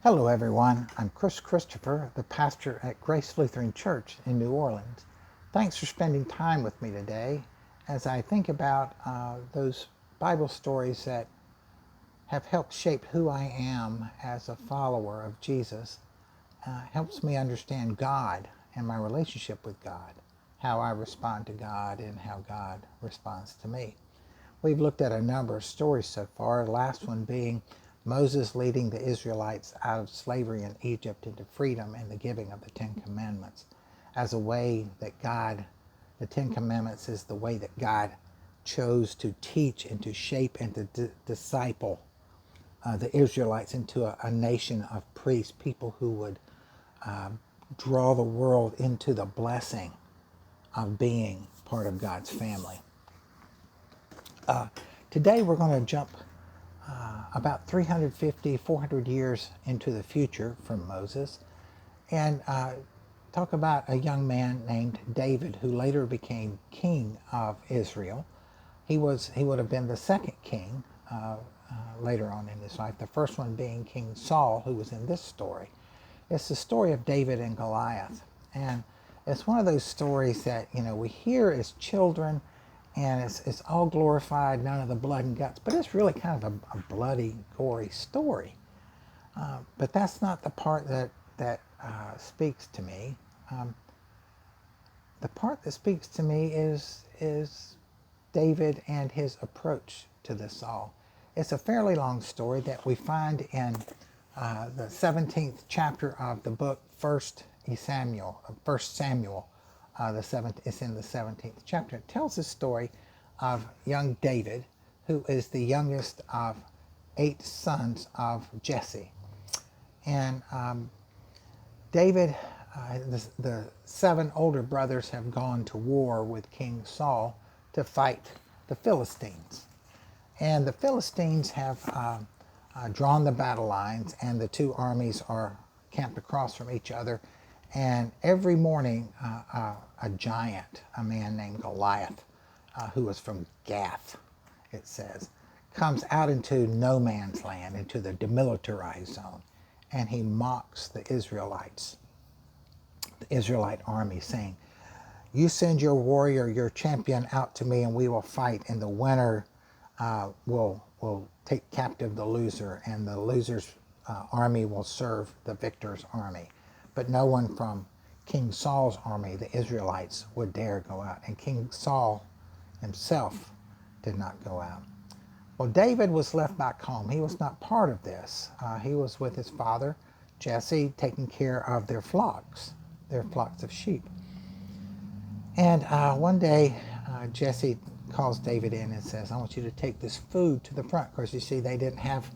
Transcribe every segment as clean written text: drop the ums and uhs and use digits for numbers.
Hello everyone, I'm Chris Christopher, the pastor at Grace Lutheran Church in New Orleans. Thanks for spending time with me today as I think about those Bible stories that have helped shape who I am as a follower of Jesus. Helps me understand God and my relationship with God, how I respond to God and how God responds to me. We've looked at a number of stories so far, the last one being Moses leading the Israelites out of slavery in Egypt into freedom and the giving of the Ten Commandments as a way that the Ten Commandments is the way that God chose to teach and to shape and to disciple the Israelites into a nation of priests, people who would draw the world into the blessing of being part of God's family. Today we're going to jump about 350, 400 years into the future from Moses and talk about a young man named David who later became king of Israel. He would have been the second king later on in his life, the first one being King Saul, who was in this story. It's the story of David and Goliath. And it's one of those stories that, we hear as children and it's all glorified, none of the blood and guts, but it's really kind of a bloody, gory story. But that's not the part that speaks to me. The part that speaks to me is David and his approach to this all. It's a fairly long story that we find in the 17th chapter of the book First Samuel. It's in the 17th chapter. It tells the story of young David, who is the youngest of 8 sons of Jesse. And David, the 7 older brothers have gone to war with King Saul to fight the Philistines. And the Philistines have drawn the battle lines, and the 2 armies are camped across from each other. And every morning, a giant, a man named Goliath, who was from Gath, it says, comes out into no man's land, into the demilitarized zone, and he mocks the Israelite army, saying, "You send your warrior, your champion out to me, and we will fight. And the winner will take captive the loser, and the loser's army will serve the victor's army." But no one from King Saul's army, the Israelites, would dare go out. And King Saul himself did not go out. Well, David was left back home. He was not part of this. He was with his father, Jesse, taking care of their flocks of sheep. And one day, Jesse calls David in and says, "I want you to take this food to the front." Of course, you see, they didn't have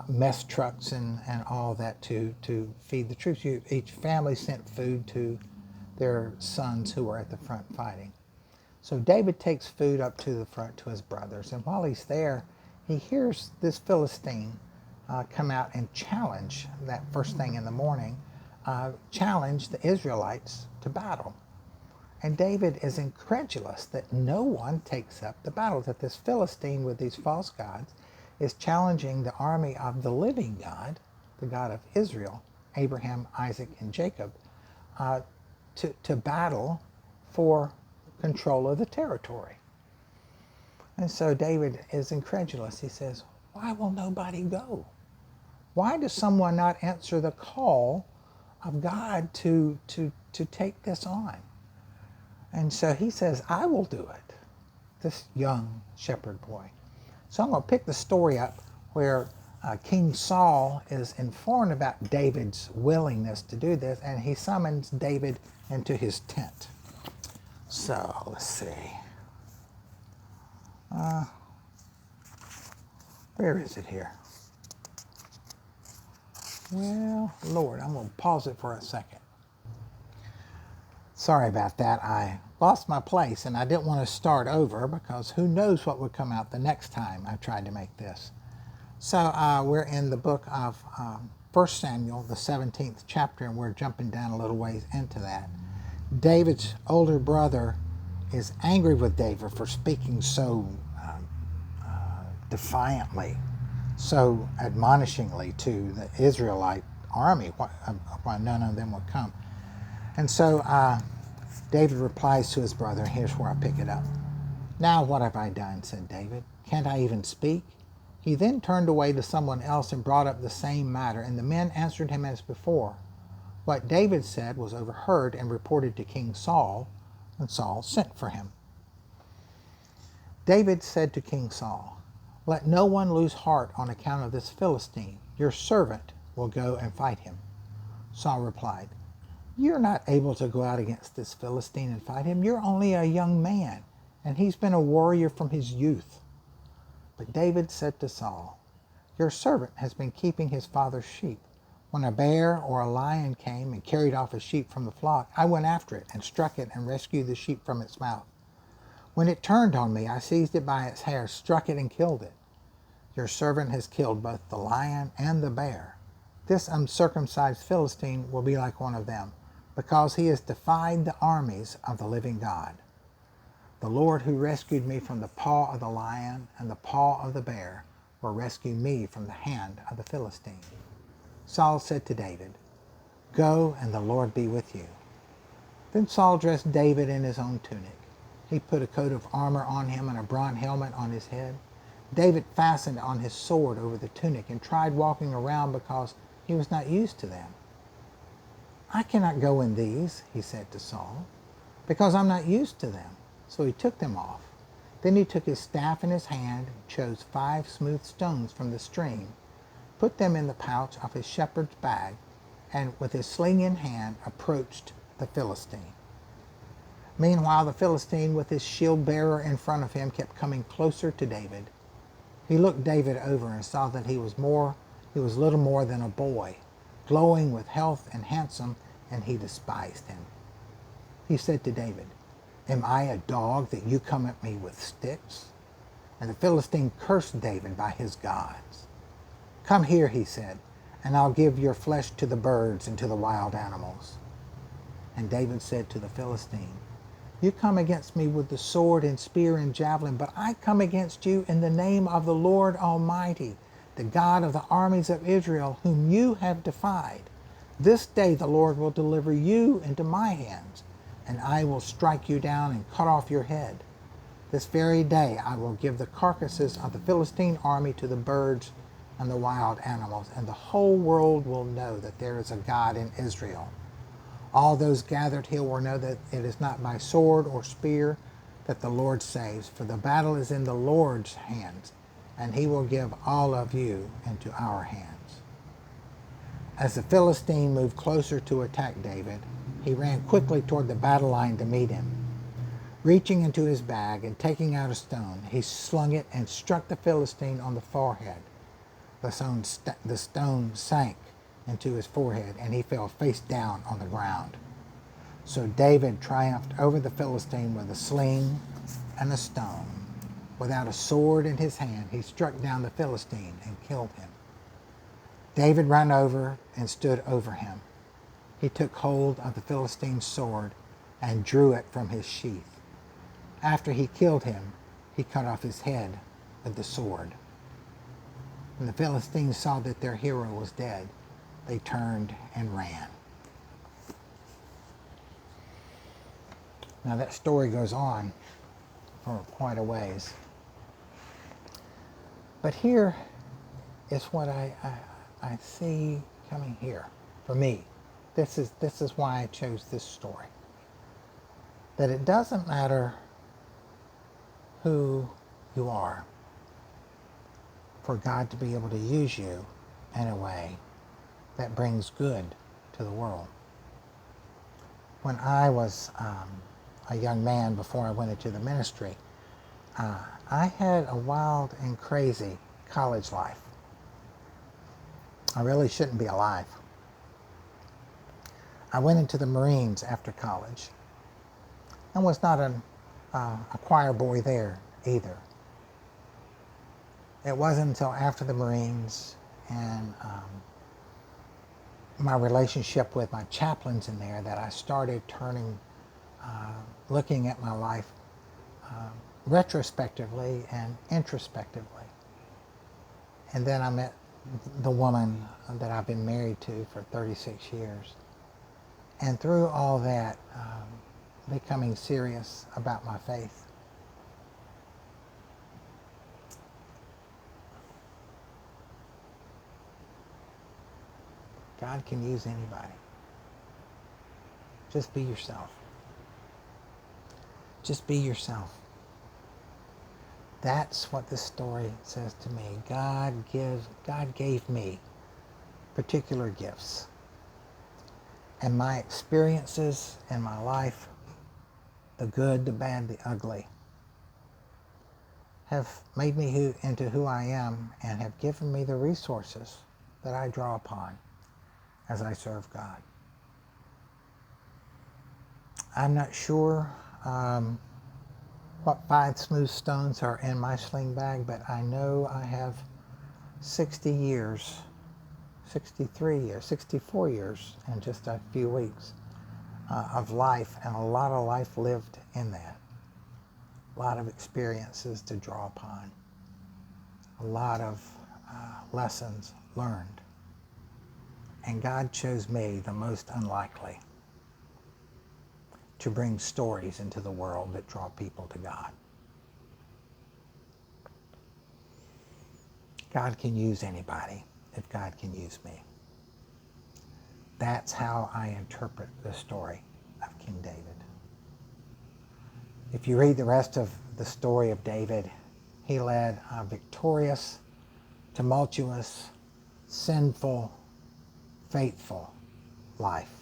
mess trucks and all that to feed the troops. Each family sent food to their sons who were at the front fighting. So David takes food up to the front to his brothers, and while he's there, he hears this Philistine come out and challenge, that first thing in the morning, challenge the Israelites to battle. And David is incredulous that no one takes up the battle, that this Philistine with these false gods is challenging the army of the living God, the God of Israel, Abraham, Isaac, and Jacob, to battle for control of the territory. And so David is incredulous. He says, "Why will nobody go? Why does someone not answer the call of God to take this on?" And so he says, "I will do it," this young shepherd boy. So I'm going to pick the story up where King Saul is informed about David's willingness to do this, and he summons David into his tent. So let's see. Where is it here? Well, Lord, I'm going to pause it for a second. Sorry about that. I lost my place and I didn't want to start over because who knows what would come out the next time I tried to make this. So we're in the book of 1 Samuel, the 17th chapter, and we're jumping down a little ways into that. David's older brother is angry with David for speaking so defiantly so admonishingly to the Israelite army why none of them would come. And so David replies to his brother. Here's where I pick it up. Now what have I done, said David. Can't I even speak? He then turned away to someone else and brought up the same matter, and the men answered him as before. What David said was overheard and reported to King Saul, and Saul sent for him. David said to King Saul, let no one lose heart on account of this Philistine. Your servant will go and fight him. Saul replied, you're not able to go out against this Philistine and fight him. You're only a young man, and he's been a warrior from his youth. But David said to Saul, your servant has been keeping his father's sheep. When a bear or a lion came and carried off a sheep from the flock, I went after it and struck it and rescued the sheep from its mouth. When it turned on me, I seized it by its hair, struck it, and killed it. Your servant has killed both the lion and the bear. This uncircumcised Philistine will be like one of them, because he has defied the armies of the living God. The Lord who rescued me from the paw of the lion and the paw of the bear will rescue me from the hand of the Philistine. Saul said to David, go, and the Lord be with you. Then Saul dressed David in his own tunic. He put a coat of armor on him and a bronze helmet on his head. David fastened on his sword over the tunic and tried walking around because he was not used to them. I cannot go in these, he said to Saul, because I'm not used to them. So he took them off. Then he took his staff in his hand and chose 5 smooth stones from the stream, put them in the pouch of his shepherd's bag, and with his sling in hand approached the Philistine. Meanwhile, the Philistine with his shield bearer in front of him kept coming closer to David. He looked David over and saw that he was little more than a boy, glowing with health and handsome, and he despised him. He said to David, am I a dog that you come at me with sticks? And the Philistine cursed David by his gods. Come here, he said, and I'll give your flesh to the birds and to the wild animals. And David said to the Philistine, you come against me with the sword and spear and javelin, but I come against you in the name of the Lord Almighty, the God of the armies of Israel, whom you have defied. This day the Lord will deliver you into my hands, and I will strike you down and cut off your head. This very day I will give the carcasses of the Philistine army to the birds and the wild animals, and the whole world will know that there is a God in Israel. All those gathered here will know that it is not by sword or spear that the Lord saves, for the battle is in the Lord's hands, and he will give all of you into our hands. As the Philistine moved closer to attack David, he ran quickly toward the battle line to meet him. Reaching into his bag and taking out a stone, he slung it and struck the Philistine on the forehead. The stone sank into his forehead, and he fell face down on the ground. So David triumphed over the Philistine with a sling and a stone. Without a sword in his hand, he struck down the Philistine and killed him. David ran over and stood over him. He took hold of the Philistine's sword and drew it from his sheath. After he killed him, he cut off his head with the sword. When the Philistines saw that their hero was dead, they turned and ran. Now that story goes on for quite a ways. But here is what I see coming here for me. This is why I chose this story. That it doesn't matter who you are for God to be able to use you in a way that brings good to the world. When I was a young man before I went into the ministry, I had a wild and crazy college life. I really shouldn't be alive. I went into the Marines after college and was not a choir boy there either. It wasn't until after the Marines and my relationship with my chaplains in there that I started looking at my life retrospectively and introspectively. And then I met the woman that I've been married to for 36 years. And through all that, becoming serious about my faith. God can use anybody. Just be yourself. Just be yourself. That's what this story says to me. God gave me particular gifts. And my experiences in my life, the good, the bad, the ugly, have made me into who I am and have given me the resources that I draw upon as I serve God. I'm not sure what 5 smooth stones are in my sling bag, but I know I have 60 years, 63 years, 64 years in just a few weeks of life, and a lot of life lived in that. A lot of experiences to draw upon. A lot of lessons learned. And God chose me, the most unlikely, to bring stories into the world that draw people to God. God can use anybody if God can use me. That's how I interpret the story of King David. If you read the rest of the story of David, he led a victorious, tumultuous, sinful, faithful life.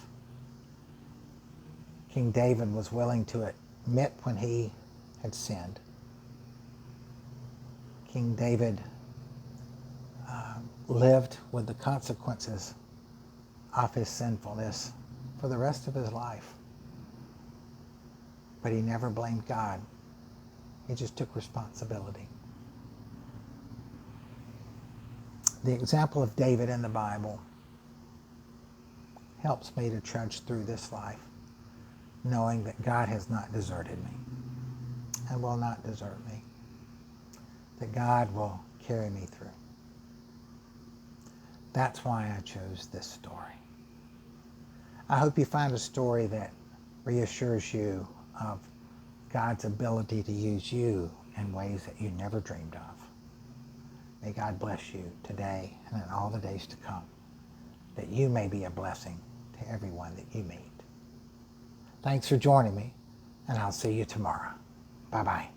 King David was willing to admit when he had sinned. King David lived with the consequences of his sinfulness for the rest of his life. But he never blamed God. He just took responsibility. The example of David in the Bible helps me to trudge through this life, knowing that God has not deserted me and will not desert me, that God will carry me through. That's why I chose this story. I hope you find a story that reassures you of God's ability to use you in ways that you never dreamed of. May God bless you today and in all the days to come, that you may be a blessing to everyone that you meet. Thanks for joining me, and I'll see you tomorrow. Bye-bye.